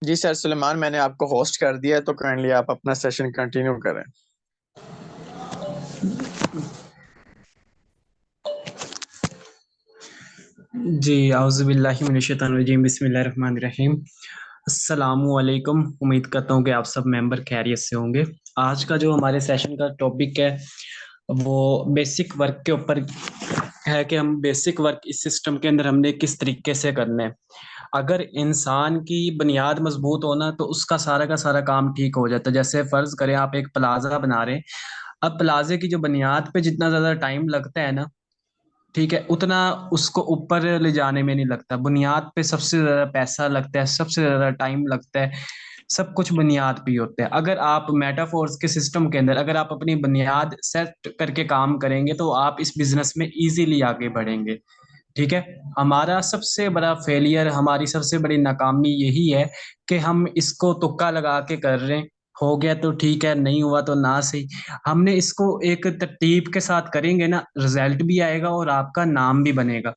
जी sir Suleman, मैंने आपको host कर दिया है तो काइंडली आप अपना सेशन कंटिन्यू करें। जी आउज़ुबिल्लाहि मिनश्शैतानिर्रजीम बिस्मिल्लाहिर्रहमानिर्रहीम। अस्सलामुअलैकुम। उम्मीद करता हूँ कि आप सब मेंबर खैरियत से होंगे। आज का जो हमारे सेशन का टॉपिक है वो बेसिक वर्क के ऊपर है कि हम बेसिक वर्क इस सिस्टम के अंदर हमने किस तरीके से करना है। अगर इंसान की बुनियाद मजबूत हो ना तो उसका सारा का सारा काम ठीक हो जाता है। जैसे फर्ज करें आप एक प्लाजा बना रहे हैं, अब प्लाजे की जो बुनियाद पे जितना ज्यादा टाइम लगता है ना, ठीक है, उतना उसको ऊपर ले जाने में नहीं लगता। बुनियाद पे सबसे ज्यादा पैसा लगता है, सबसे ज्यादा टाइम लगता है, सब कुछ बुनियाद पे ही होता है। अगर आप मेटाफोर्स के सिस्टम के अंदर अगर आप अपनी बुनियाद सेट करके काम करेंगे तो आप इस बिजनेस में इजीली आगे बढ़ेंगे। ठीक है। हमारा सबसे बड़ा फेलियर, हमारी सबसे बड़ी नाकामी यही है कि हम इसको तुक्का लगा के कर रहे हैं। हो गया तो ठीक है, नहीं हुआ तो ना सही। हमने इसको एक तरतीब के साथ करेंगे ना, रिजल्ट भी आएगा और आपका नाम भी बनेगा।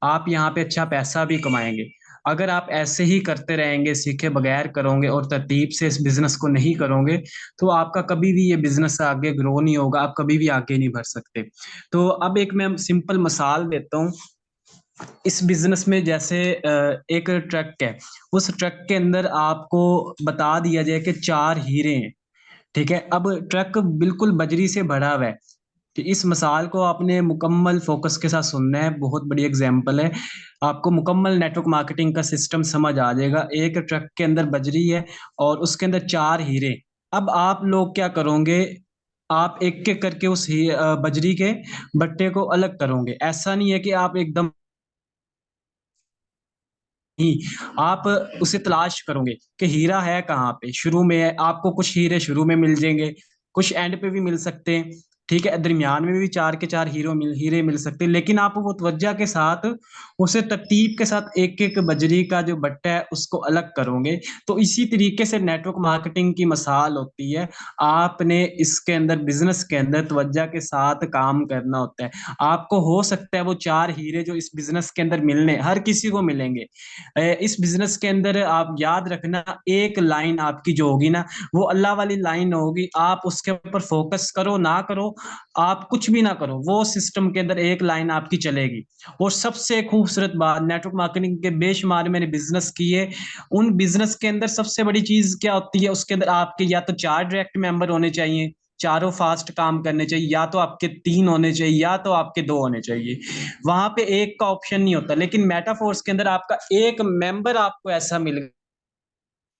आप यहाँ पे अच्छा पैसा भी कमाएंगे। अगर आप ऐसे ही करते रहेंगे, सीखे बगैर करोगे और तरतीब से इस बिजनेस को नहीं करोगे तो आपका कभी भी ये बिजनेस आगे ग्रो नहीं होगा, आप कभी भी आगे नहीं बढ़ सकते। तो अब एक मैं सिंपल मिसाल देता हूँ। इस बिजनेस में जैसे एक ट्रक है, उस ट्रक के अंदर आपको बता दिया जाए कि चार हीरे हैं। ठीक है, अब ट्रक बिल्कुल बजरी से भरा हुआ है। तो इस मिसाल को आपने मुकम्मल फोकस के साथ सुनना है, बहुत बड़ी एग्जांपल है। आपको मुकम्मल नेटवर्क मार्केटिंग का सिस्टम समझ आ जाएगा। एक ट्रक के अंदर बजरी है और उसके अंदर चार हीरे। अब आप लोग क्या करोगे, आप एक एक करके उस बजरी के बट्टे को अलग करोगे। ऐसा नहीं है कि आप एकदम ही आप उसे तलाश करोगे कि हीरा है कहाँ पे। शुरू में आपको कुछ हीरे शुरू में मिल जाएंगे, कुछ एंड पे भी मिल सकते हैं। ठीक है, दरमियान में भी चार के चार हीरे मिल सकते हैं, लेकिन आप वो तवज्जा के साथ उसे तरतीब के साथ एक एक बजरी का जो बट्टा है उसको अलग करोगे। तो इसी तरीके से नेटवर्क मार्केटिंग की मिसाल होती है। आपने इसके अंदर बिजनेस के अंदर तवज्जा के साथ काम करना होता है। आपको हो सकता है वो चार हीरे जो इस बिजनेस के अंदर मिलने हर किसी को मिलेंगे। इस बिजनेस के अंदर आप याद रखना, एक लाइन आपकी जो होगी ना वो अल्लाह वाली लाइन होगी। आप उसके ऊपर फोकस करो ना करो, आप कुछ भी ना करो, वो सिस्टम के अंदर एक लाइन आपकी चलेगी। और सबसे खूबसूरत बात, नेटवर्क मार्केटिंग के बेशुमार मैंने बिजनेस किए, उन बिजनेस के अंदर सबसे बड़ी चीज क्या होती है, उसके अंदर आपके या तो चार डायरेक्ट मेंबर होने चाहिए, चारों फास्ट काम करने चाहिए, या तो आपके तीन होने चाहिए, या तो आपके दो होने चाहिए। वहां पे एक का ऑप्शन नहीं होता। लेकिन मेटाफोर्स के अंदर आपका एक मेंबर आपको ऐसा मिल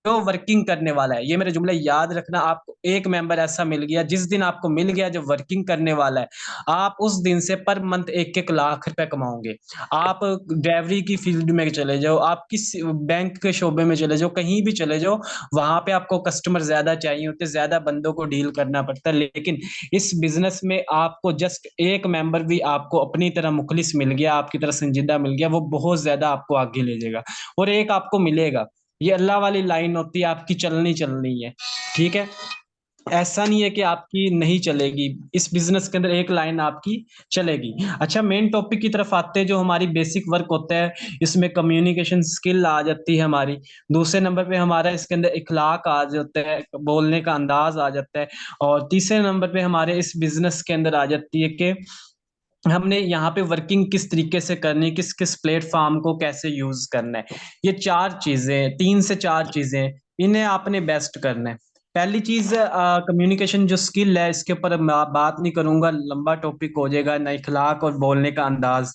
जो वर्किंग करने वाला है। ये मेरे जुमले याद रखना, आपको एक मेंबर ऐसा मिल गया, जिस दिन आपको मिल गया जो वर्किंग करने वाला है, आप उस दिन से पर मंथ एक एक लाख रुपए कमाओगे। आप ड्राइवरी की फील्ड में चले जाओ, आप किस बैंक के शोबे में चले जाओ, कहीं भी चले जाओ, वहां पे आपको कस्टमर ज्यादा चाहिए होते, ज्यादा बंदों को डील करना पड़ता है। लेकिन इस बिजनेस में आपको जस्ट एक मेंबर भी आपको अपनी तरह मुखलिस मिल गया, आपकी तरह संजीदा मिल गया, वो बहुत ज्यादा आपको आगे ले जाएगा। और एक आपको मिलेगा, ये अल्लाह वाली लाइन होती है, आपकी चलनी चलनी है। ठीक है, ऐसा नहीं है कि आपकी नहीं चलेगी। इस बिजनेस के अंदर एक लाइन आपकी चलेगी। अच्छा, मेन टॉपिक की तरफ आते हैं, जो हमारी बेसिक वर्क होता है। इसमें कम्युनिकेशन स्किल आ जाती है हमारी। दूसरे नंबर पे हमारा इसके अंदर इखलाक आ जाता है, बोलने का अंदाज आ जाता है। और तीसरे नंबर पे हमारे इस बिजनेस के अंदर आ जाती है कि हमने यहाँ पे वर्किंग किस तरीके से करनी है, किस किस प्लेटफॉर्म को कैसे यूज करना है। ये चार चीजें, तीन से चार चीजें, इन्हें आपने बेस्ट करना है। पहली चीज, कम्युनिकेशन जो स्किल है, इसके ऊपर मैं बात नहीं करूंगा, लंबा टॉपिक हो जाएगा ना, इखलाक और बोलने का अंदाज।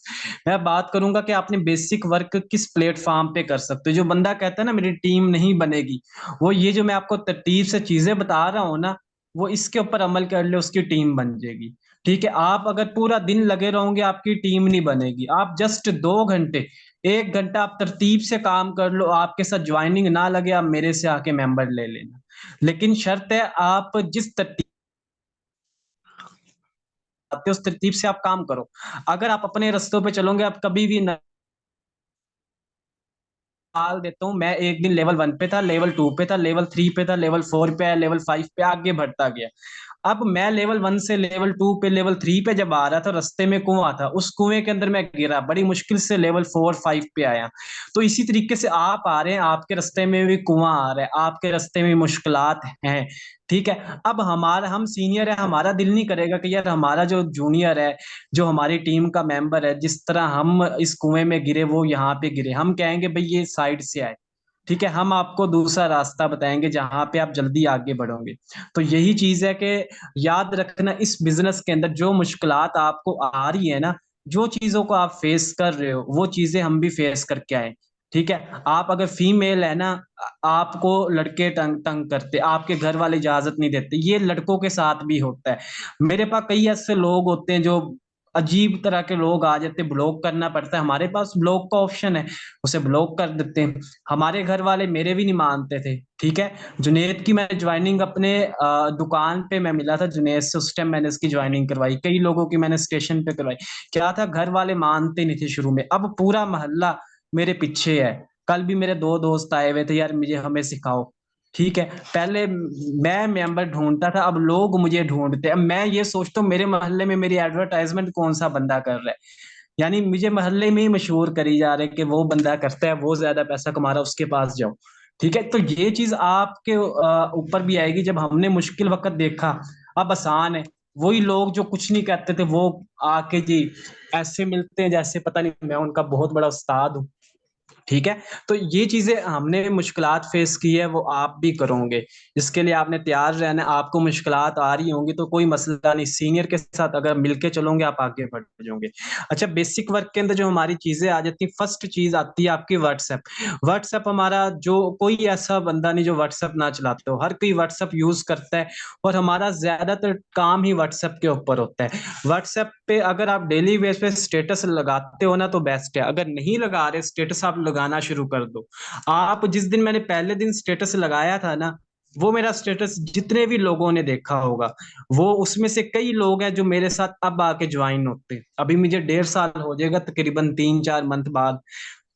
मैं बात करूंगा कि आपने बेसिक वर्क किस प्लेटफॉर्म पे कर सकते हो। जो बंदा कहता है ना मेरी टीम नहीं बनेगी, वो ये जो मैं आपको तरतीब से चीजें बता रहा हूँ ना, वो इसके ऊपर अमल कर ले, उसकी टीम बन जाएगी। ठीक है, आप अगर पूरा दिन लगे रहोगे आपकी टीम नहीं बनेगी। आप जस्ट 2 घंटे, 1 घंटा आप तरतीब से काम कर लो, आपके साथ ज्वाइनिंग ना लगे आप मेरे से आके मेंबर ले लेना। लेकिन शर्त है, आप जिस तरतीब आते हो उस तरतीब से आप काम करो। अगर आप अपने रास्तों पे चलोगे आप कभी भी ना। हाल देता हूँ, मैं एक दिन लेवल 1 पे था, लेवल 2 पे था, लेवल 3 पे था, लेवल 4 पे आया, लेवल 5 पे आगे बढ़ता गया। अब मैं लेवल 1 से लेवल 2 पे, लेवल 3 पे जब आ रहा था, रास्ते में कुआं था, उस कुएं के अंदर मैं गिरा, बड़ी मुश्किल से लेवल 4-5 पे आया। तो इसी तरीके से आप आ रहे हैं, आपके रास्ते में भी कुआं आ रहा है, आपके रास्ते में मुश्किलात हैं, ठीक है। अब हमारा, हम सीनियर है, हमारा दिल नहीं करेगा कि यार हमारा जो जूनियर है, जो हमारी टीम का मेंबर है, जिस तरह हम इस कुएं में गिरे वो यहाँ पे गिरे, हम कहेंगे भाई ये साइड से आए, ठीक है, हम आपको दूसरा रास्ता बताएंगे जहां पे आप जल्दी आगे बढ़ोगे। तो यही चीज है कि याद रखना, इस बिजनेस के अंदर जो मुश्किलात आपको आ रही है ना, जो चीजों को आप फेस कर रहे हो, वो चीजें हम भी फेस करके आए, ठीक है। आप अगर फीमेल है ना, आपको लड़के तंग तंग करते, आपके घर वाले इजाजत नहीं देते, ये लड़कों के साथ भी होता है। मेरे पास कई ऐसे लोग होते हैं जो अजीब तरह के लोग आ जाते, ब्लॉक करना पड़ता है, हमारे पास ब्लॉक का ऑप्शन है, उसे ब्लॉक कर देते हैं। हमारे घर वाले मेरे भी नहीं मानते थे, ठीक है। जुनेद की मैं ज्वाइनिंग अपने दुकान पे मैं मिला था जुनेद से, उस टाइम मैंने इसकी ज्वाइनिंग करवाई, कई लोगों की मैंने स्टेशन पे करवाई। क्या था, घर वाले मानते नहीं थे शुरू में, अब पूरा मोहल्ला मेरे पीछे है। कल भी मेरे 2 दोस्त आए हुए थे, यार मुझे, हमें सिखाओ, ठीक है। पहले मैं मेंबर ढूंढता था, अब लोग मुझे ढूंढते हैं। अब मैं ये सोचता हूँ मेरे मोहल्ले में मेरी एडवर्टाइजमेंट कौन सा बंदा कर रहा है, यानी मुझे मोहल्ले में ही मशहूर करी जा रहे हैं कि वो बंदा करता है, वो ज्यादा पैसा कमा रहा है, उसके पास जाओ, ठीक है। तो ये चीज आपके ऊपर भी आएगी, जब हमने मुश्किल वक्त देखा, अब आसान है। वही लोग जो कुछ नहीं कहते थे, वो आके जी ऐसे मिलते हैं जैसे पता नहीं मैं उनका बहुत बड़ा उस्ताद हूँ, ठीक है। तो ये चीजें हमने मुश्किलात फेस की है, वो आप भी करोगे, इसके लिए आपने तैयार रहना है। आपको मुश्किलात आ रही होंगी तो कोई मसला नहीं, सीनियर के साथ अगर मिलके चलोगे आप आगे बढ़ जाओगे। अच्छा, बेसिक वर्क के अंदर जो हमारी चीजें आ जाती है, फर्स्ट चीज आती है आपकी व्हाट्सएप। व्हाट्सएप हमारा, जो कोई ऐसा बंदा नहीं जो व्हाट्सएप ना चलाते हो, हर कोई व्हाट्सएप यूज करता है, और हमारा ज्यादातर काम ही व्हाट्सएप के ऊपर होता है। व्हाट्सएप पे अगर आप डेली बेस पे स्टेटस लगाते हो ना तो बेस्ट है, अगर नहीं लगा रहे स्टेटस, आप लगाना शुरू कर दो। आप जिस दिन, मैंने पहले दिन स्टेटस लगाया था ना, वो मेरा स्टेटस जितने भी लोगों ने देखा होगा, वो उसमें से कई लोग हैं जो मेरे साथ अब आके ज्वाइन होते हैं। अभी मुझे 1.5 साल हो जाएगा, तकरीबन 3-4 मंथ बाद।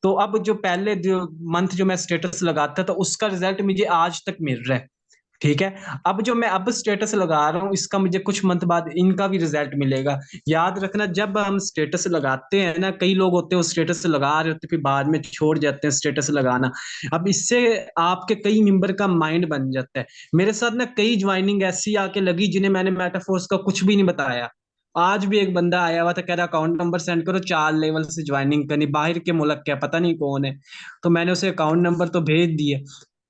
तो अब जो पहले जो मंथ जो मैं स्टेटस लगाता था, उसका रिजल्ट मुझे आज तक मिल रहा है, ठीक है। अब जो मैं अब स्टेटस लगा रहा हूँ, इसका मुझे कुछ मंथ बाद इनका भी रिजल्ट मिलेगा। याद रखना, जब हम स्टेटस लगाते हैं ना, कई लोग होते हैं वो स्टेटस लगा रहे होते फिर बाद में छोड़ जाते हैं स्टेटस लगाना। अब इससे आपके कई मेंबर का माइंड बन जाता है। मेरे साथ ना कई ज्वाइनिंग ऐसी आके लगी जिन्हें मैंने मेटाफोर्स का कुछ भी नहीं बताया। आज भी एक बंदा आया हुआ था, कह रहा अकाउंट नंबर सेंड करो, 4 लेवल से ज्वाइनिंग करनी, बाहर के मुल्क क्या पता नहीं कौन है। तो मैंने उसे अकाउंट नंबर तो भेज दिए,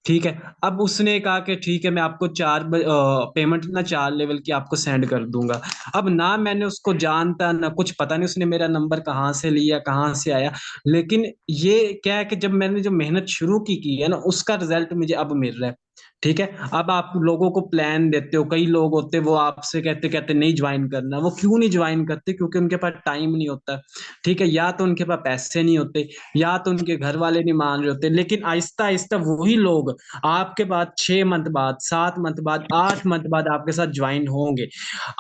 ठीक है। अब उसने कहा कि ठीक है, मैं आपको पेमेंट ना 4 लेवल की आपको सेंड कर दूंगा। अब ना मैंने उसको जानता ना कुछ, पता नहीं उसने मेरा नंबर कहाँ से लिया, कहाँ से आया। लेकिन ये क्या है कि जब मैंने जो मेहनत शुरू की है ना, उसका रिजल्ट मुझे अब मिल रहा है, ठीक है। अब आप लोगों को प्लान देते हो, कई लोग होते हैं वो आपसे कहते कहते नहीं ज्वाइन करना, वो क्यों नहीं ज्वाइन करते, क्योंकि उनके पास टाइम नहीं होता, ठीक है, या तो उनके पास पैसे नहीं होते, या तो उनके घर वाले नहीं मान रहे होते। लेकिन आहिस्ता आहिस्ता वही लोग आपके बाद 6 मंथ बाद, 7 मंथ बाद, 8 मंथ बाद आपके साथ ज्वाइन होंगे।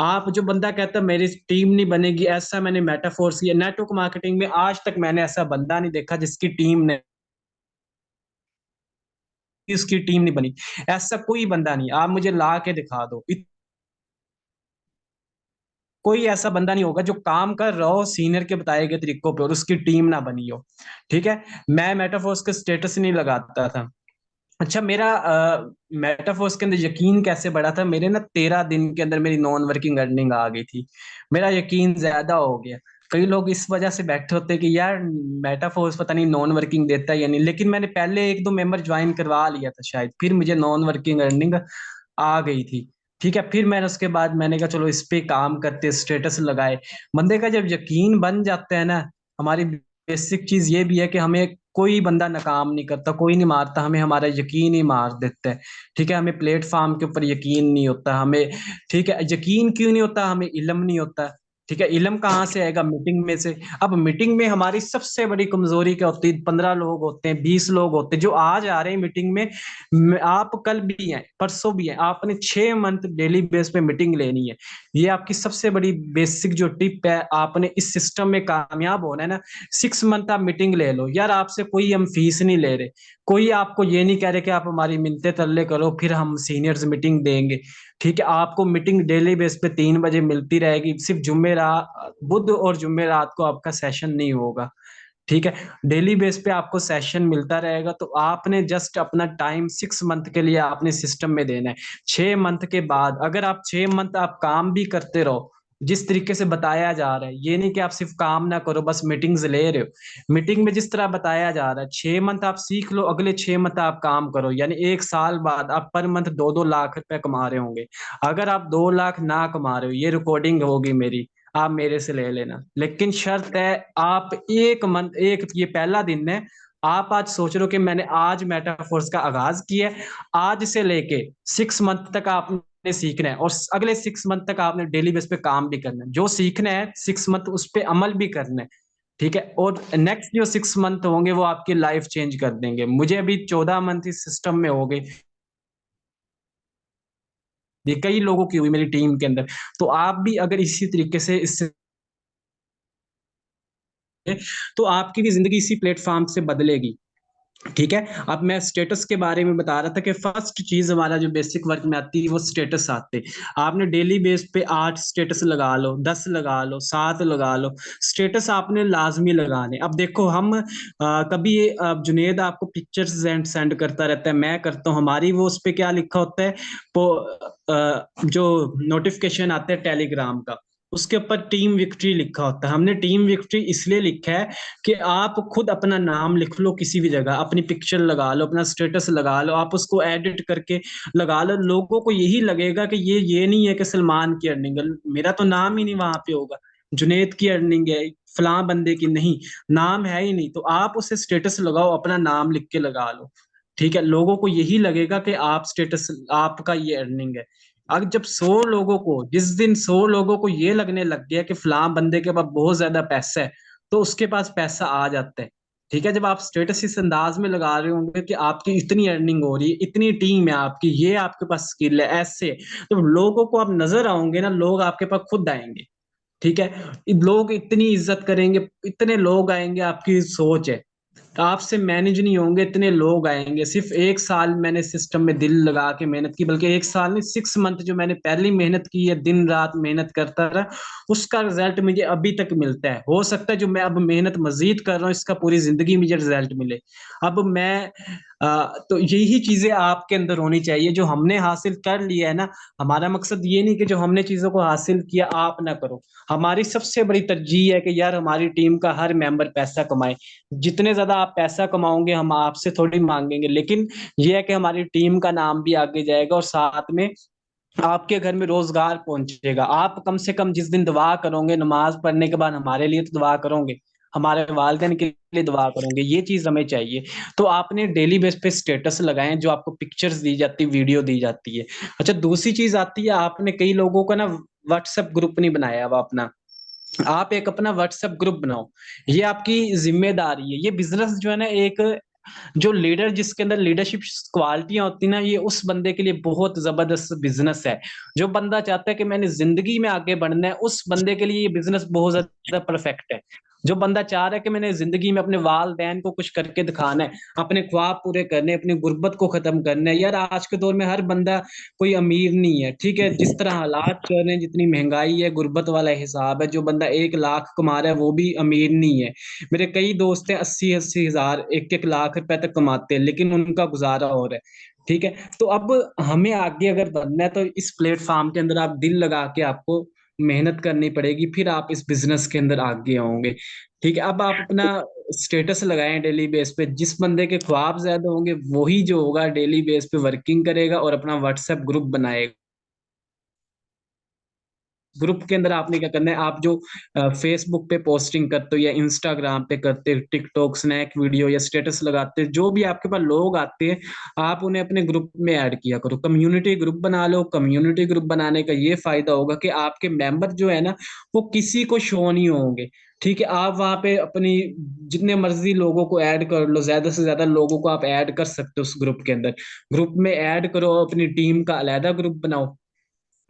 आप जो बंदा कहता है मेरी टीम नहीं बनेगी, ऐसा मैंने मेटाफोर्स या नेटवर्क मार्केटिंग में आज तक मैंने ऐसा बंदा नहीं देखा जिसकी टीम ने, इसकी टीम नहीं बनी, ऐसा कोई बंदा नहीं, आप मुझे ला के दिखा दो। कोई ऐसा बंदा नहीं होगा जो काम कर रहा हो सीनियर के बताए गए तरीकों पे और उसकी टीम ना बनी हो, ठीक है। मैं मेटाफोर्स के स्टेटस नहीं लगाता था। अच्छा, मेरा मेटाफोर्स के अंदर यकीन कैसे बढ़ा था, मेरे ना 13 दिन के अंदर मेरी नॉन वर्किंग अर्निंग आ गई थी। मेरा यकीन ज्यादा हो गया। कई लोग इस वजह से बैठे होते हैं कि यार मेटाफोर्स पता नहीं नॉन वर्किंग देता है या नहीं, लेकिन मैंने पहले 1-2 मेंबर ज्वाइन करवा लिया था शायद, फिर मुझे नॉन वर्किंग अर्निंग आ गई थी, ठीक है। फिर मैंने उसके बाद मैंने कहा चलो इस पे काम करते, स्टेटस लगाए। बंदे का जब यकीन बन जाता है ना, हमारी बेसिक चीज ये भी है कि हमें कोई बंदा नाकाम नहीं करता, कोई नहीं मारता, हमें हमारा यकीन ही मार देता है, ठीक है। हमें प्लेटफॉर्म के ऊपर यकीन नहीं होता हमें, ठीक है। यकीन क्यों नहीं होता, हमें इल्म नहीं होता, ठीक है। इल्म कहाँ से आएगा, मीटिंग में से। अब मीटिंग में हमारी सबसे बड़ी कमजोरी क्या होती है, 15 लोग होते हैं, 20 लोग होते हैं जो आज आ रहे हैं मीटिंग में, आप कल भी हैं, परसों भी हैं, आपने 6 मंथ डेली बेस पे मीटिंग लेनी है। ये आपकी सबसे बड़ी बेसिक जो टिप है, आपने इस सिस्टम में कामयाब होना है ना, 6 मंथ आप मीटिंग ले लो यार, आपसे कोई हम फीस नहीं ले रहे, कोई आपको ये नहीं कह रहे कि आप हमारी मिन्नतें तरले करो फिर हम सीनियर्स मीटिंग देंगे। ठीक है, आपको मीटिंग डेली बेस पे 3 बजे मिलती रहेगी। सिर्फ जुमेरात, बुध और जुमेरात को आपका सेशन नहीं होगा। ठीक है, डेली बेस पे आपको सेशन मिलता रहेगा। तो आपने जस्ट अपना टाइम 6 मंथ के लिए आपने सिस्टम में देना है। 6 मंथ के बाद अगर आप 6 मंथ आप काम भी करते रहो जिस तरीके से बताया जा रहा है, ये नहीं कि आप सिर्फ काम ना करो बस मीटिंग्स ले रहे हो। मीटिंग में जिस तरह बताया जा रहा है 6 मंथ आप सीख लो, अगले 6 मंथ आप काम करो, यानी 1 साल बाद आप पर मंथ 2-2 लाख रुपए कमा रहे होंगे। अगर आप 2 लाख ना कमा रहे हो, ये रिकॉर्डिंग होगी मेरी, आप मेरे से ले लेना, लेकिन शर्त है आप 1 मंथ, एक ये पहला दिन है, आप आज सोच रहे हो कि मैंने आज मेटाफोर्स का आगाज किया है, आज से लेके 6 मंथ तक आपने सीखना है और अगले 6 मंथ तक आपने डेली बेस पे काम भी करना है। जो सीखना है 6 मंथ उस पे अमल भी करना है। ठीक है, और नेक्स्ट जो 6 मंथ होंगे वो आपकी लाइफ चेंज कर देंगे। मुझे अभी 14 मंथ इस सिस्टम में हो गए, ये कई लोगों की हुई मेरी टीम के अंदर। तो आप भी अगर इसी तरीके से इससे, तो आपकी भी जिंदगी इसी प्लेटफॉर्म से बदलेगी। ठीक है, अब मैं स्टेटस के बारे में बता रहा था कि फर्स्ट चीज हमारा जो बेसिक वर्क में आती है वो स्टेटस आते हैं। आपने डेली बेस पे 8 स्टेटस लगा लो, 10 लगा लो, 7 लगा लो, स्टेटस आपने लाजमी लगाने। अब देखो हम कभी जुनेद आपको पिक्चर्स सेंड करता रहता है, मैं करता हूँ, हमारी वो उस पे क्या लिखा होता है, जो नोटिफिकेशन आता है टेलीग्राम का, उसके ऊपर टीम विक्ट्री लिखा होता है। हमने टीम विक्ट्री इसलिए लिखा है कि आप खुद अपना नाम लिख लो किसी भी जगह, अपनी पिक्चर लगा लो, अपना स्टेटस लगा लो, आप उसको एडिट करके लगा लो। लोगों को यही लगेगा कि ये नहीं है कि सलमान की अर्निंग है, मेरा तो नाम ही नहीं वहां पे होगा, जुनेद की अर्निंग है, फलां बंदे की नहीं, नाम है ही नहीं। तो आप उसे स्टेटस लगाओ, अपना नाम लिख के लगा लो। ठीक है, लोगों को यही लगेगा कि आप स्टेटस, आपका ये अर्निंग है। अब जब 100 लोगों को, जिस दिन 100 लोगों को ये लगने लग गया कि फलां बंदे के पास बहुत ज्यादा पैसा है, तो उसके पास पैसा आ जाता है। ठीक है, जब आप स्टेटस इस अंदाज में लगा रहे होंगे कि आपकी इतनी अर्निंग हो रही है, इतनी टीम है आपकी, ये आपके पास स्किल है, ऐसे तो लोगों को आप नजर आओगे ना, लोग आपके पास खुद आएंगे। ठीक है, लोग इतनी इज्जत करेंगे, इतने लोग आएंगे, आपकी सोच है, आपसे मैनेज नहीं होंगे, इतने लोग आएंगे। सिर्फ 1 साल मैंने सिस्टम में दिल लगा के मेहनत की, बल्कि 1 साल नहीं, 6 मंथ जो मैंने पहली मेहनत की है, दिन रात मेहनत करता रहा, उसका रिजल्ट मुझे अभी तक मिलता है। हो सकता है जो मैं अब मेहनत मजीद कर रहा हूँ इसका पूरी जिंदगी मुझे रिजल्ट मिले। अब मैं तो यही चीजें आपके अंदर होनी चाहिए जो हमने हासिल कर लिया है ना। हमारा मकसद ये नहीं कि जो हमने चीजों को हासिल किया आप ना करो। हमारी सबसे बड़ी तरजीह है कि यार हमारी टीम का हर मेंबर पैसा कमाए। जितने ज्यादा आप पैसा कमाओगे हम आपसे थोड़ी मांगेंगे, लेकिन ये है कि हमारी टीम का नाम भी आगे जाएगा और साथ में आपके घर में रोजगार पहुंचेगा। आप कम से कम जिस दिन दुआ करोगे नमाज पढ़ने के बाद, हमारे लिए तो दुआ करोगे, हमारे वालिदैन के लिए दुआ करोगे, ये चीज हमें चाहिए। तो आपने डेली बेस पे स्टेटस लगाए जो आपको पिक्चर्स दी जाती, वीडियो दी जाती है। अच्छा, दूसरी चीज आती है, आपने कई लोगों का ना व्हाट्सएप ग्रुप नहीं बनाया हुआ अपना, आप एक अपना व्हाट्सएप ग्रुप बनाओ। ये आपकी जिम्मेदारी है। ये बिजनेस जो है ना, एक जो लीडर जिसके अंदर लीडरशिप क्वालिटियां होती है ना, ये उस बंदे के लिए बहुत जबरदस्त बिजनेस है। जो बंदा चाहता है कि मैंने जिंदगी में आगे बढ़ना है, उस बंदे के लिए ये बिजनेस बहुत ज्यादा परफेक्ट है। जो बंदा चाह रहा है कि मैंने जिंदगी में अपने वालदैन को कुछ करके दिखाना है, अपने ख्वाब पूरे करने, अपनी गुर्बत को खत्म करना है। यार आज के दौर में हर बंदा कोई अमीर नहीं है। ठीक है, जिस तरह हालात चल रहे हैं, जितनी महंगाई है, गुर्बत वाला हिसाब है, जो बंदा 1 लाख कमा रहा है वो भी अमीर नहीं है। मेरे कई दोस्त हैं 80-80 हजार, 1-1 लाख रुपए तक कमाते हैं, लेकिन उनका गुजारा हो रहा है। ठीक है, तो अब हमें आगे अगर बढ़ना है तो इस प्लेटफॉर्म के अंदर आप दिल लगा के आपको मेहनत करनी पड़ेगी, फिर आप इस बिजनेस के अंदर आगे आओगे। ठीक है, अब आप अपना स्टेटस लगाएं डेली बेस पे, जिस बंदे के ख्वाब ज्यादा होंगे वही जो होगा डेली बेस पे वर्किंग करेगा और अपना व्हाट्सएप ग्रुप बनाएगा। ग्रुप के अंदर आपने क्या करना है, आप जो फेसबुक पे पोस्टिंग करते हो या इंस्टाग्राम पे करते हो, टिकटॉक स्नैक वीडियो या स्टेटस लगाते हो, जो भी आपके पास लोग आते हैं, आप उन्हें अपने ग्रुप में ऐड किया करो। कम्युनिटी ग्रुप बना लो। कम्युनिटी ग्रुप बनाने का ये फायदा होगा कि आपके मेंबर जो है ना, वो किसी को शो नहीं होंगे। ठीक है, आप वहां पे अपनी जितने मर्जी लोगों को ऐड कर लो, ज्यादा से ज्यादा लोगों को आप ऐड कर सकते हो उस ग्रुप के अंदर। ग्रुप में ऐड करो, अपनी टीम का अलहदा ग्रुप बनाओ।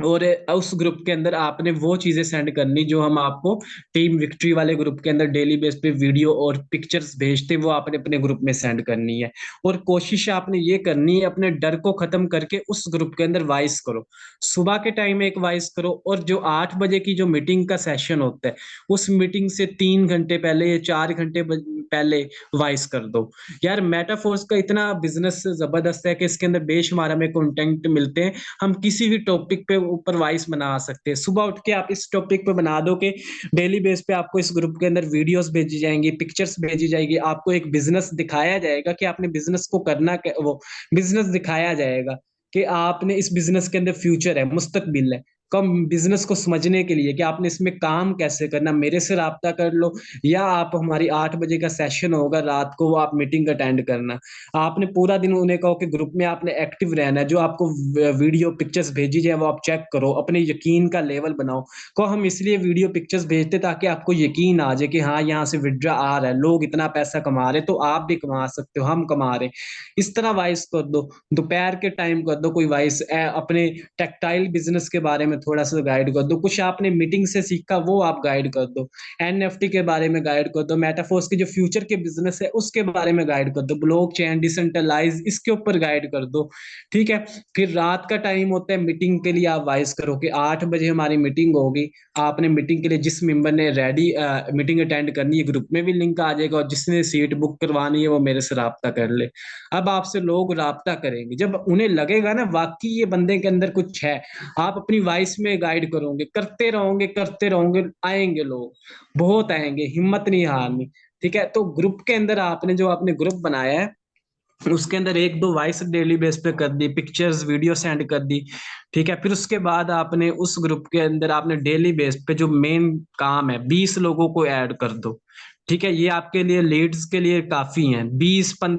और उस ग्रुप के अंदर आपने वो चीजें सेंड करनी जो हम आपको टीम विक्ट्री वाले ग्रुप के अंदर डेली बेस पे वीडियो और पिक्चर्स भेजते, वो आपने अपने ग्रुप में सेंड करनी है। और कोशिश आपने ये करनी है, अपने डर को खत्म करके उस ग्रुप के अंदर वॉइस करो। सुबह के टाइम में एक वॉइस करो, और जो 8 बजे की जो मीटिंग का सेशन होता है, उस मीटिंग से 3 घंटे पहले या 4 घंटे पहले वॉइस कर दो। यार मेटाफोर्स का इतना बिजनेस जबरदस्त है कि इसके अंदर बेशुमार हमें कंटेंट मिलते हैं। हम किसी भी टॉपिक पे ऊपर वॉइस बना सकते हैं। सुबह उठ के आप इस टॉपिक पे बना दो कि डेली बेस पे आपको इस ग्रुप के अंदर वीडियोस भेजी जाएंगी, पिक्चर्स भेजी जाएगी, आपको एक बिजनेस दिखाया जाएगा कि आपने बिजनेस को करना वो बिजनेस दिखाया जाएगा कि आपने इस बिजनेस के अंदर फ्यूचर है, मुस्तकबिल है। कम बिजनेस को समझने के लिए कि आपने इसमें काम कैसे करना, मेरे से राब्ता कर लो, या आप हमारी 8 बजे का सेशन होगा रात को, वो आप मीटिंग अटेंड करना। आपने पूरा दिन उन्हें कहो कि ग्रुप में आपने एक्टिव रहना है, जो आपको वीडियो पिक्चर्स भेजी जाए वो आप चेक करो, अपने यकीन का लेवल बनाओ। को हम इसलिए वीडियो पिक्चर्स भेजते ताकि आपको यकीन आ जाए कि हाँ यहाँ से विड्रा आ रहा है, लोग इतना पैसा कमा रहे, तो आप भी कमा सकते हो, हम कमा रहे। इस तरह वाइस कर दो। दोपहर के टाइम कर दो कोई वाइस, अपने टेक्सटाइल बिजनेस के बारे में थोड़ा सा गाइड कर दो, कुछ आपने मीटिंग से सीखा वो आप गाइड कर दो, एनएफटी के बारे में गाइड कर दो, मेटाफोर्स के जो फ्यूचर के बिजनेस है उसके बारे में गाइड कर दो, ब्लॉकचेन डिसेंट्रलाइज इसके ऊपर गाइड कर दो। ठीक है। फिर रात का टाइम होता है मीटिंग के लिए, आप वाइस करो कि 8 बजे हमारी मीटिंग होगी। आपने मीटिंग के लिए जिस मेंबर ने रेडी मीटिंग अटेंड करनी है, ग्रुप में भी लिंक आ जाएगा, और जिसने सीट बुक करवानी है वो मेरे से राब्ता कर ले। अब आपसे लोग राब्ता करेंगे जब उन्हें लगेगा ना वाकई ये बंदे के अंदर कुछ है। आप अपनी वॉइस में गाइड करोगे, करते रहोगे, आएंगे लोग, बहुत आएंगे, हिम्मत नहीं हारनी। ठीक है। तो ग्रुप के अंदर आपने जो आपने ग्रुप बनाया है, उसके अंदर एक दो वॉइस डेली बेस पे कर दी, पिक्चर्स वीडियो सेंड कर दी। ठीक है। फिर उसके बाद आपने उस ग्रुप के अंदर आपने डेली बेस पे जो मेन काम है, 20 लोगों को ऐड कर दो। ठीक है। ये आपके लिए लीड्स के लिए काफी हैं, 20-15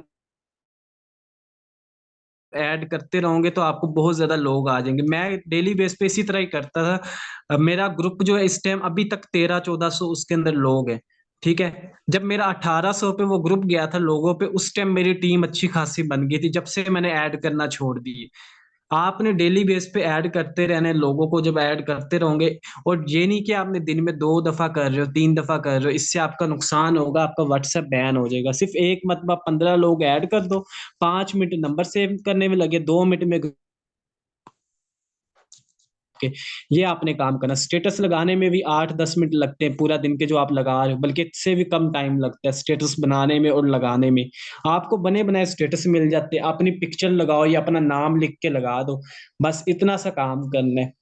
ऐड करते रहोगे तो आपको बहुत ज्यादा लोग आ जाएंगे। मैं डेली बेस पे इसी तरह ही करता था। मेरा ग्रुप जो है इस टाइम अभी तक 1300-1400 उसके अंदर लोग हैं। ठीक है। जब मेरा 1800 पे वो ग्रुप गया था लोगों पे, उस टाइम मेरी टीम अच्छी खासी बन गई थी, जब से मैंने ऐड करना छोड़ दी। आपने डेली बेस पे ऐड करते रहना है लोगों को, जब ऐड करते रहोगे। और ये नहीं कि आपने दिन में 2 दफा कर रहे हो, 3 दफा कर रहे हो, इससे आपका नुकसान होगा, आपका व्हाट्सएप बैन हो जाएगा। सिर्फ एक मतलब 15 लोग ऐड कर दो, 5 मिनट नंबर सेव करने में लगे, 2 मिनट में के ये आपने काम करना। स्टेटस लगाने में भी 8-10 मिनट लगते हैं पूरा दिन के जो आप लगा रहे हो, बल्कि इससे भी कम टाइम लगता है स्टेटस बनाने में और लगाने में। आपको बने बनाए स्टेटस मिल जाते हैं, अपनी पिक्चर लगाओ या अपना नाम लिख के लगा दो, बस इतना सा काम करना है।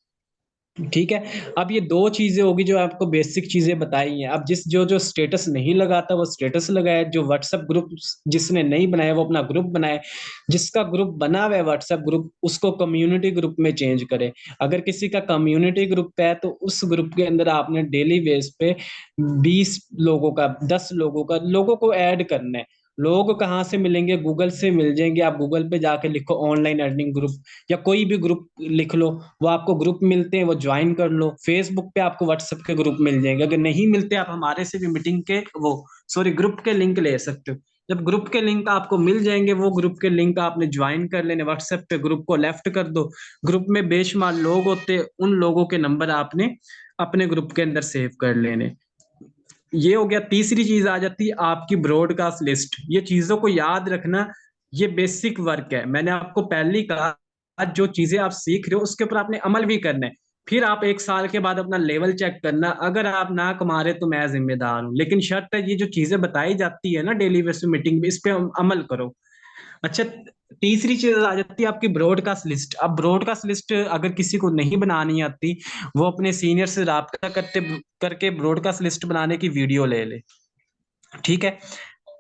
ठीक है। अब ये दो चीजें होगी जो आपको बेसिक चीजें बताई हैं। अब जिस जो जो स्टेटस नहीं लगाता वो स्टेटस लगाए, जो व्हाट्सएप ग्रुप जिसने नहीं बनाया वो अपना ग्रुप बनाए, जिसका ग्रुप बना हुआ है व्हाट्सएप ग्रुप उसको कम्युनिटी ग्रुप में चेंज करे। अगर किसी का कम्युनिटी ग्रुप है तो उस ग्रुप के अंदर आपने डेली बेस पे 20 लोगों का, 10 लोगों का, लोगों को ऐड करना है। लोग कहाँ से मिलेंगे? गूगल से मिल जाएंगे। आप गूगल पे जाके लिखो ऑनलाइन अर्निंग ग्रुप, या कोई भी ग्रुप लिख लो, वो आपको ग्रुप मिलते हैं, वो ज्वाइन कर लो। फेसबुक पे आपको व्हाट्सएप के ग्रुप मिल जाएंगे। अगर नहीं मिलते आप हमारे से भी मीटिंग के वो सॉरी ग्रुप के लिंक ले सकते हो। जब ग्रुप के लिंक आपको मिल जाएंगे, वो ग्रुप के लिंक आपने ज्वाइन कर लेने, व्हाट्सएप पे ग्रुप को लेफ्ट कर दो। ग्रुप में बेशुमार लोग होते हैं, उन लोगों के नंबर आपने अपने ग्रुप के अंदर सेव कर लेने। ये हो गया। तीसरी चीज आ जाती है आपकी ब्रॉडकास्ट लिस्ट। ये चीजों को याद रखना, ये बेसिक वर्क है। मैंने आपको पहले ही कहा, जो चीजें आप सीख रहे हो उसके ऊपर आपने अमल भी करना है। फिर आप 1 साल के बाद अपना लेवल चेक करना। अगर आप ना कमा रहे तो मैं जिम्मेदार हूँ, लेकिन शर्त है ये जो चीजें बताई जाती है ना डेली बेसिस मीटिंग में, इस पे अमल करो। अच्छा। तीसरी चीज आ जाती है आपकी ब्रॉडकास्ट लिस्ट। अब ब्रॉडकास्ट लिस्ट अगर किसी को नहीं बनानी आती, वो अपने सीनियर से राब्ता करते करके ब्रॉडकास्ट लिस्ट बनाने की वीडियो ले ले। ठीक है।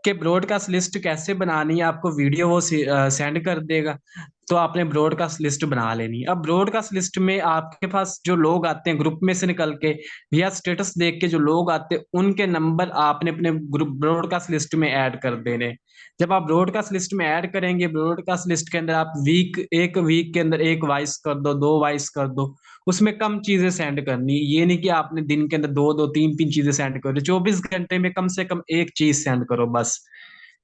कि ब्रॉडकास्ट लिस्ट कैसे बनानी है, आपको वीडियो वो सेंड कर देगा, तो आपने ब्रॉडकास्ट लिस्ट बना लेनी है। अब ब्रॉडकास्ट लिस्ट में आपके पास जो लोग आते हैं ग्रुप में से निकल के या स्टेटस देख के जो लोग आते हैं, उनके नंबर आपने अपने ग्रुप ब्रॉडकास्ट लिस्ट में ऐड कर देने। जब आप ब्रॉडकास्ट लिस्ट में ऐड करेंगे, ब्रॉडकास्ट लिस्ट के अंदर आप एक वीक के अंदर एक वॉइस कर दो, 2 वॉइस कर दो। उसमें कम चीजें सेंड करनी, ये नहीं कि आपने दिन के अंदर दो दो तीन तीन चीजें सेंड करो, 24 घंटे में कम से कम एक चीज सेंड करो बस।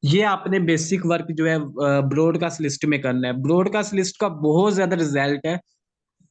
ये आपने बेसिक वर्क जो है ब्रॉडकास्ट लिस्ट में करना है। ब्रॉडकास्ट लिस्ट का बहुत ज्यादा रिजल्ट है।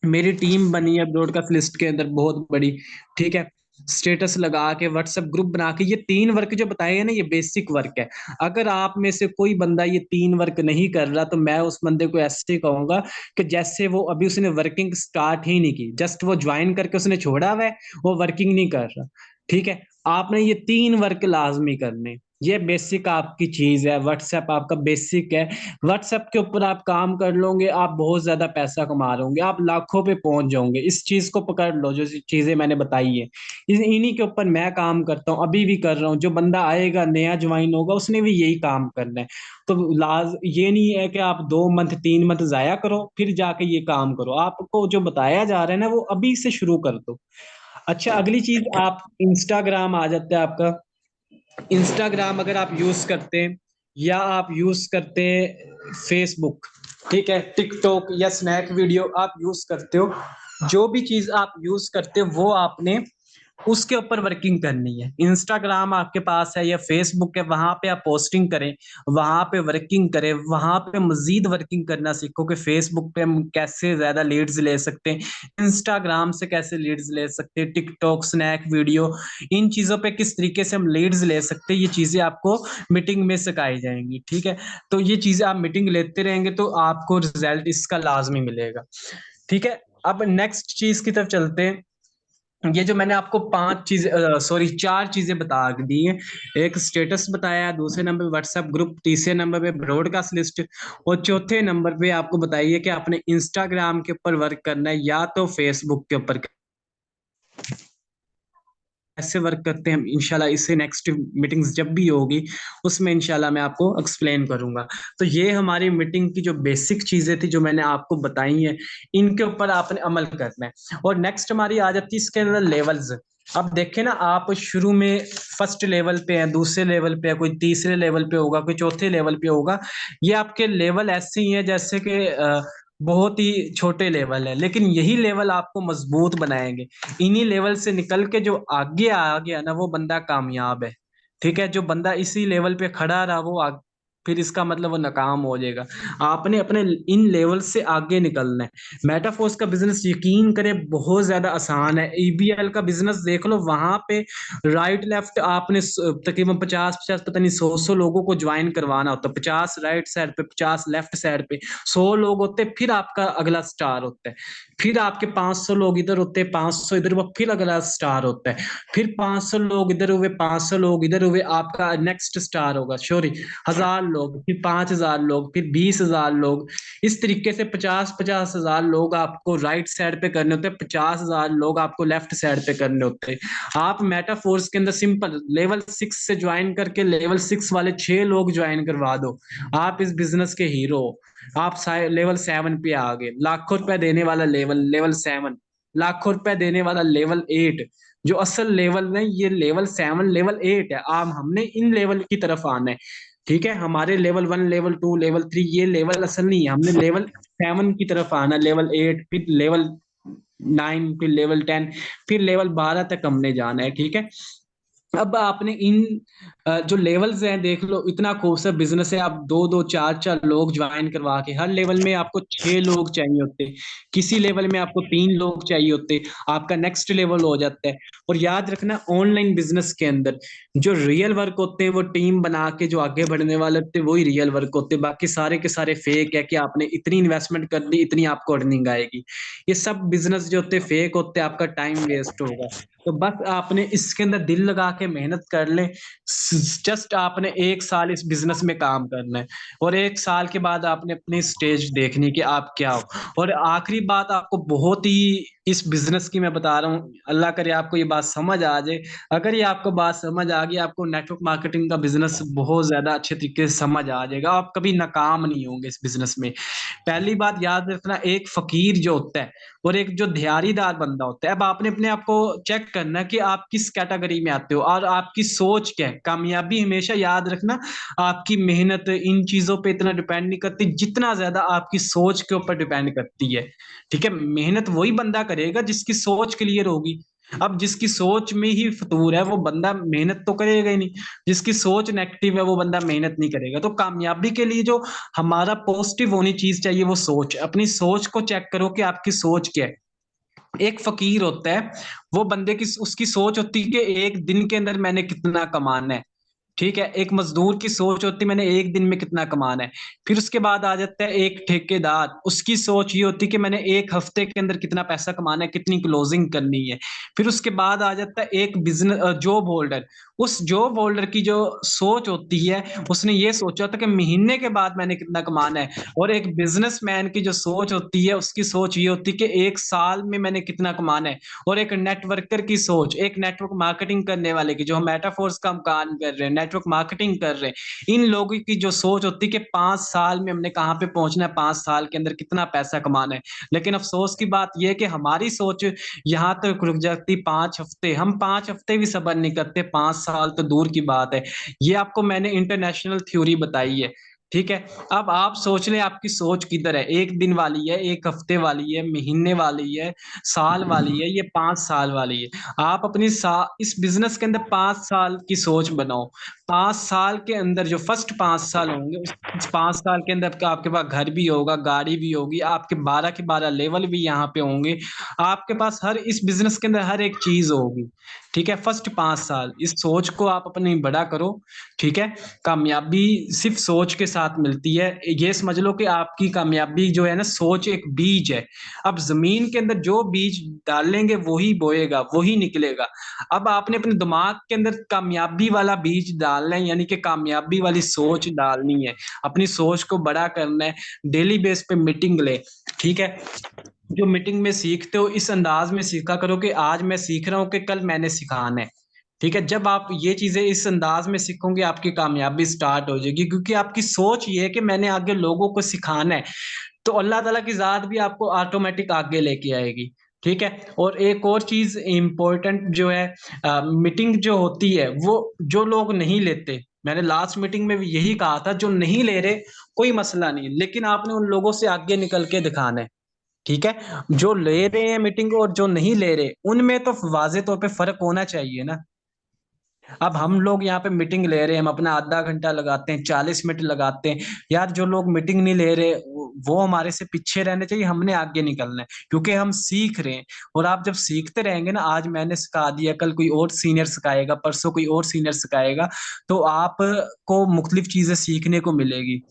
मेरी टीम बनी है ब्रॉडकास्ट लिस्ट के अंदर बहुत बड़ी, ठीक है। स्टेटस लगा के व्हाट्सएप ग्रुप बना के, ये 3 वर्क जो बताए हैं ना, ये बेसिक वर्क है। अगर आप में से कोई बंदा ये 3 वर्क नहीं कर रहा, तो मैं उस बंदे को ऐसे कहूंगा कि जैसे वो अभी उसने वर्किंग स्टार्ट ही नहीं की, जस्ट वो ज्वाइन करके उसने छोड़ा हुआ है, वो वर्किंग नहीं कर रहा, ठीक है। आपने ये 3 वर्क लाजमी करने, ये बेसिक आपकी चीज है। व्हाट्सएप आपका बेसिक है। व्हाट्सएप के ऊपर आप काम कर लोगे, आप बहुत ज्यादा पैसा कमा लोगे, आप लाखों पे पहुंच जाओगे। इस चीज को पकड़ लो, जो चीजें मैंने बताई है, इन्हीं के ऊपर मैं काम करता हूँ, अभी भी कर रहा हूँ। जो बंदा आएगा नया ज्वाइन होगा, उसने भी यही काम करना है। तो ये नहीं है कि आप 2 मंथ 3 मंथ जाया करो फिर जाके ये काम करो। आपको जो बताया जा रहा है ना, वो अभी से शुरू कर दो। अच्छा, अगली चीज, आप इंस्टाग्राम आ जाता है आपका। इंस्टाग्राम अगर आप यूज करते हैं, या आप यूज करते हैं फेसबुक, ठीक है, टिकटॉक या स्नैक वीडियो आप यूज करते हो, जो भी चीज आप यूज करते हो वो आपने उसके ऊपर वर्किंग करनी है। इंस्टाग्राम आपके पास है या फेसबुक है, वहां पे आप पोस्टिंग करें, वहां पे वर्किंग करें, वहां पे मजीद वर्किंग करना सीखो कि फेसबुक पे हम कैसे ज्यादा लीड्स ले सकते हैं, इंस्टाग्राम से कैसे लीड्स ले सकते हैं, टिकटॉक स्नैक वीडियो, इन चीजों पे किस तरीके से हम लीड्स ले सकते हैं, ये चीजें आपको मीटिंग में सिखाई जाएंगी, ठीक है। तो ये चीजें आप मीटिंग लेते रहेंगे तो आपको रिजल्ट इसका लाजमी मिलेगा, ठीक है। अब नेक्स्ट चीज की तरफ चलते हैं। ये जो मैंने आपको 4 चीजें बता दी हैं। एक स्टेटस बताया, दूसरे नंबर पे व्हाट्सएप ग्रुप, तीसरे नंबर पे ब्रॉडकास्ट लिस्ट, और चौथे नंबर पे आपको बताइए कि आपने इंस्टाग्राम के ऊपर वर्क करना है या तो फेसबुक के ऊपर। कैसे वर्क करते हैं हम, इंशाल्लाह इससे नेक्स्ट मीटिंग्स जब भी होगी उसमें इंशाल्लाह मैं आपको एक्सप्लेन करूंगा। तो ये हमारी मीटिंग की जो बेसिक चीजें थी जो मैंने आपको बताई हैं, इनके ऊपर आपने अमल करना है। और नेक्स्ट हमारी आ जाती है इसके अंदर लेवल्स। अब देखें ना, आप शुरू में फर्स्ट लेवल पे हैं, दूसरे लेवल पे है, कोई तीसरे लेवल पे होगा, कोई चौथे लेवल पे होगा। ये आपके लेवल ऐसे ही हैं जैसे कि बहुत ही छोटे लेवल है, लेकिन यही लेवल आपको मजबूत बनाएंगे। इन्हीं लेवल से निकल के जो आगे आ गया ना, वो बंदा कामयाब है, ठीक है। जो बंदा इसी लेवल पे खड़ा रहा, फिर इसका मतलब वो नाकाम हो जाएगा। आपने अपने इन लेवल से आगे निकलना है। मेटाफोर्स का बिजनेस यकीन करें बहुत ज्यादा आसान है। ईबीएल का बिजनेस देख लो, वहां पे राइट लेफ्ट आपने तकरीबन 50-50 पता नहीं 100 लोगों को ज्वाइन करवाना होता है। 50 राइट साइड पे, 50 लेफ्ट साइड पे, 100 लोग होते, फिर आपका अगला स्टार होता है। फिर आपके 500 लोग इधर होते हैं, 500 इधर हुआ, फिर अगला स्टार होता है। फिर 500 लोग इधर हुए, 500 लोग इधर हुए, आपका नेक्स्ट स्टार होगा, सॉरी, 1000 लोग, फिर 5000 लोग, फिर 20,000 लोग। इस तरीके से 50-50 हजार लोग आपको राइट साइड पे करने होते हैं, 50,000 लोग आपको लेफ्ट साइड पे करने होते हैं। आप मेटाफोर्स के अंदर सिंपल लेवल 6 से ज्वाइन करके लेवल 6 वाले 6 लोग ज्वाइन करवा दो, आप इस बिजनेस के हीरो हो। आप लेवल 7 पे आ गए, लाखों रुपए देने वाला लेवल, लेवल 7, लाखों रुपए देने वाला लेवल 8। जो असल लेवल नहीं, ये लेवल 7 लेवल 8 है। आप हमने इन लेवल की तरफ आना है, ठीक है। हमारे लेवल 1 लेवल 2 लेवल 3 ये लेवल असल नहीं है, हमने लेवल 7 की तरफ आना, लेवल 8, फिर लेवल 9, फिर लेवल 10, फिर लेवल 12 तक हमने जाना है, ठीक है। अब आपने इन जो लेवल्स हैं देख लो, इतना खूबसूरत बिजनेस है। आप 2-2 4-4 लोग ज्वाइन करवा के, हर लेवल में आपको 6 लोग चाहिए होते, किसी लेवल में आपको 3 लोग चाहिए होते, आपका नेक्स्ट लेवल हो जाता है। और याद रखना, ऑनलाइन बिजनेस के अंदर जो रियल वर्क होते हैं, वो टीम बना के जो आगे बढ़ने वाले होते हैं, वही रियल वर्क होते हैं। बाकी सारे के सारे फेक है कि आपने इतनी इन्वेस्टमेंट कर दी, इतनी आपको अर्निंग आएगी। ये सब बिजनेस जो होते हैं फेक होते हैं, आपका टाइम वेस्ट होगा। तो बस आपने इसके अंदर दिल लगा के मेहनत कर ले। जस्ट आपने 1 साल इस बिजनेस में काम करना है, और 1 साल के बाद आपने अपनी स्टेज देखनी कि आप क्या हो। और आखिरी बात आपको बहुत ही इस बिजनेस की मैं बता रहा हूँ, अल्लाह करे आपको ये बात समझ आ जाए। अगर ये आपको बात समझ आ गई, आपको नेटवर्क मार्केटिंग का बिजनेस बहुत ज्यादा अच्छे तरीके से समझ आ जाएगा, आप कभी नाकाम नहीं होंगे इस बिजनेस में। पहली बात याद रखना, एक फकीर जो होता है और एक जो ध्यारीदार बंदा होता है, अब आपने अपने आप को चेक करना कि आप किस कैटेगरी में आते हो और आपकी सोच क्या है। कामयाबी हमेशा याद रखना, आपकी मेहनत इन चीजों पे इतना डिपेंड नहीं करती जितना ज्यादा आपकी सोच के ऊपर डिपेंड करती है, ठीक है। मेहनत वही बंदा करेगा जिसकी सोच क्लियर होगी। अब जिसकी सोच में ही फतूर है वो बंदा मेहनत तो करेगा ही नहीं, जिसकी सोच नेगेटिव है वो बंदा मेहनत नहीं करेगा। तो कामयाबी के लिए जो हमारा पॉजिटिव होनी चीज चाहिए वो सोच। अपनी सोच को चेक करो कि आपकी सोच क्या है। एक फकीर होता है, वो बंदे की उसकी सोच होती है कि एक दिन के अंदर मैंने कितना कमाना है। ठीक है, एक मजदूर की सोच होती है मैंने एक दिन में कितना कमाना है। फिर उसके बाद आ जाता है एक ठेकेदार, उसकी सोच ये होती है कि मैंने एक हफ्ते के अंदर कितना पैसा कमाना है, कितनी क्लोजिंग करनी है। फिर उसके बाद आ जाता है एक बिजनेस जॉब होल्डर, उस जॉब होल्डर की जो सोच होती है, उसने ये सोचा था कि महीने के बाद मैंने कितना कमाना है। और एक बिजनेसमैन की जो सोच होती है, उसकी सोच ये होती है कि एक साल में मैंने कितना कमाना है। और एक नेटवर्कर की सोच, एक नेटवर्क मार्केटिंग करने वाले की, जो हम मेटाफोर्स का काम कर रहे हैं, नेटवर्क मार्केटिंग कर रहे हैं, इन लोगों की जो सोच होती है कि 5 साल में हमने कहाँ पे पहुंचना है, 5 साल के अंदर कितना पैसा कमाना है। लेकिन अफसोस की बात यह है कि हमारी सोच यहाँ तक रुक जाती 5 हफ्ते, हम 5 हफ्ते भी सबर नहीं करते, 5 साल तो दूर की बात है। ये आपको मैंने इंटरनेशनल थ्योरी बताई है। ठीक है, अब आप सोच लें आपकी सोच किधर है, एक दिन वाली है, एक हफ्ते वाली है, महीने वाली है, साल वाली है, ये 5 साल वाली है। आप अपनी इस बिजनेस के अंदर 5 साल की सोच बनाओ। 5 साल के अंदर जो फर्स्ट 5 साल होंगे, उस 5 साल के अंदर आपके पास घर भी होगा, गाड़ी भी होगी, आपके 12 के 12 लेवल भी यहाँ पे होंगे। आपके पास हर इस बिजनेस के अंदर हर एक चीज होगी। ठीक है, फर्स्ट 5 साल इस सोच को आप अपनी बड़ा करो। ठीक है, कामयाबी सिर्फ सोच के साथ मिलती है। ये समझ लो कि आपकी कामयाबी जो है ना, सोच एक बीज है। अब जमीन के अंदर जो बीज डालेंगे वही बोएगा, वही निकलेगा। अब आपने अपने दिमाग के अंदर कामयाबी वाला बीज डालना है, यानी कि कामयाबी वाली सोच डालनी है, अपनी सोच को बड़ा करना है। डेली बेस पे मीटिंग ले। ठीक है, जो मीटिंग में सीखते हो इस अंदाज में सीखा करो कि आज मैं सीख रहा हूँ कि कल मैंने सिखाना है। ठीक है, जब आप ये चीजें इस अंदाज में सीखोगे आपकी कामयाबी स्टार्ट हो जाएगी, क्योंकि आपकी सोच ये है कि मैंने आगे लोगों को सिखाना है। तो अल्लाह ताला की जात भी आपको ऑटोमेटिक आगे लेके आएगी। ठीक है, और एक और चीज इंपॉर्टेंट जो है, मीटिंग जो होती है वो जो लोग नहीं लेते, मैंने लास्ट मीटिंग में भी यही कहा था, जो नहीं ले रहे कोई मसला नहीं, लेकिन आपने उन लोगों से आगे निकल के दिखाना है। ठीक है, जो ले रहे हैं मीटिंग और जो नहीं ले रहे, उनमें तो वाजे तौर पे फर्क होना चाहिए ना। अब हम लोग यहाँ पे मीटिंग ले रहे हैं, हम अपना आधा घंटा लगाते हैं, 40 मिनट लगाते हैं। यार जो लोग मीटिंग नहीं ले रहे वो हमारे से पीछे रहने चाहिए, हमने आगे निकलना है, क्योंकि हम सीख रहे हैं। और आप जब सीखते रहेंगे ना, आज मैंने सिखा दिया, कल कोई और सीनियर सिखाएगा, परसों कोई और सीनियर सिखाएगा, तो आपको मुख्तलिफ चीजें सीखने को मिलेगी।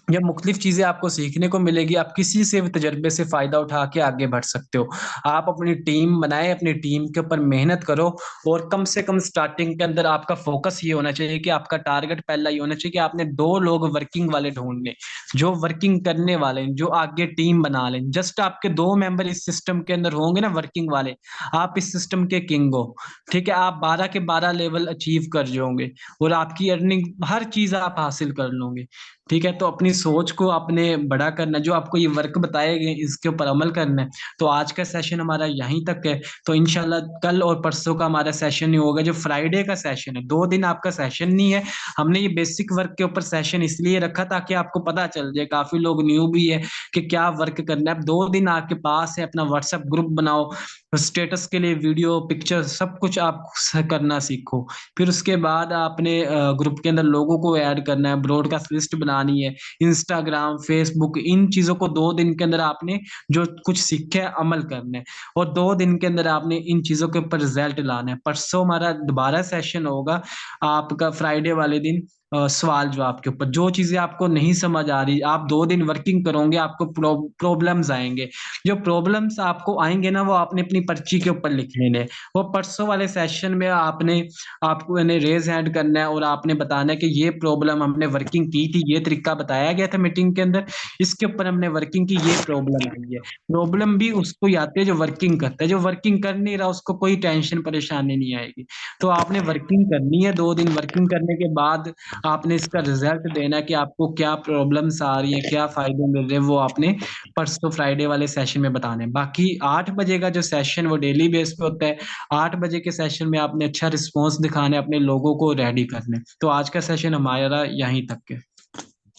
जब मुख्तलिफ चीजें आपको सीखने को मिलेगी, आप किसी से भी तजर्बे से फायदा उठा के आगे बढ़ सकते हो। आप अपनी टीम बनाए, अपनी टीम के ऊपर मेहनत करो। और कम से कम स्टार्टिंग के अंदर आपका फोकस ये होना चाहिए कि आपका टारगेट पहला ये होना चाहिए कि आपने 2 लोग वर्किंग वाले ढूंढने, जो वर्किंग करने वाले, जो आगे टीम बना लें। जस्ट आपके 2 मेंबर इस सिस्टम के अंदर होंगे ना, वर्किंग वाले, आप इस सिस्टम के किंग हो। ठीक है, आप 12 के 12 लेवल अचीव कर जाओगे, और आपकी अर्निंग हर चीज आप हासिल कर लोगे। ठीक है, तो अपनी सोच को आपने बड़ा करना है, जो आपको ये वर्क बताए गए इसके ऊपर अमल करना है। तो आज का सेशन हमारा यहीं तक है। तो इंशाल्लाह कल और परसों का हमारा सेशन ही होगा, जो फ्राइडे का सेशन है। 2 दिन आपका सेशन नहीं है, हमने ये बेसिक वर्क के ऊपर सेशन इसलिए रखा ताकि आपको पता चल जाए, काफी लोग न्यू भी है कि क्या वर्क करना है। अब 2 दिन आपके पास है, अपना व्हाट्सएप ग्रुप बनाओ, स्टेटस के लिए वीडियो पिक्चर सब कुछ आप करना सीखो। फिर उसके बाद आपने ग्रुप के अंदर लोगों को ऐड करना है, ब्रॉडकास्ट लिस्ट बनानी है, इंस्टाग्राम फेसबुक, इन चीजों को 2 दिन के अंदर आपने जो कुछ सीखा है अमल करना है। और 2 दिन के अंदर आपने इन चीजों के ऊपर रिजल्ट लाना है। परसों हमारा दोबारा सेशन होगा आपका, फ्राइडे वाले दिन, सवाल जवाब के ऊपर। जो चीजें आपको नहीं समझ आ रही, आप 2 दिन वर्किंग करोगे, आपको प्रॉब्लम्स आएंगे। जो प्रॉब्लम्स आपको आएंगे ना, वो आपने अपनी पर्ची के ऊपर लिख लेने। वो परसों वाले सेशन में आपको यानी रेज हैंड करना है, और आपने बताना है कि ये प्रॉब्लम हमने वर्किंग की थी, ये तरीका बताया गया था मीटिंग के अंदर, इसके ऊपर हमने वर्किंग की, ये प्रॉब्लम आई है। प्रॉब्लम भी उसको ही आती है जो वर्किंग करता है, जो वर्किंग कर नहीं रहा उसको कोई टेंशन परेशानी नहीं आएगी। तो आपने वर्किंग करनी है, 2 दिन वर्किंग करने के बाद आपने इसका रिजल्ट देना है कि आपको क्या प्रॉब्लम्स आ रही है, क्या फायदे मिल रहे हैं, वो आपने परसों फ्राइडे वाले सेशन में बताने हैं। बाकी 8 बजे का जो सेशन वो डेली बेस पे होता है। 8 बजे के सेशन में आपने अच्छा रिस्पॉन्स दिखाना है, अपने लोगों को रेडी करना है। तो आज का सेशन हमारा यहीं तक है।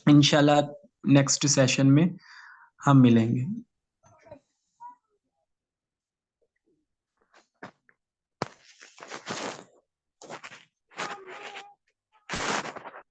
इंशाल्लाह नेक्स्ट सेशन में हम मिलेंगे।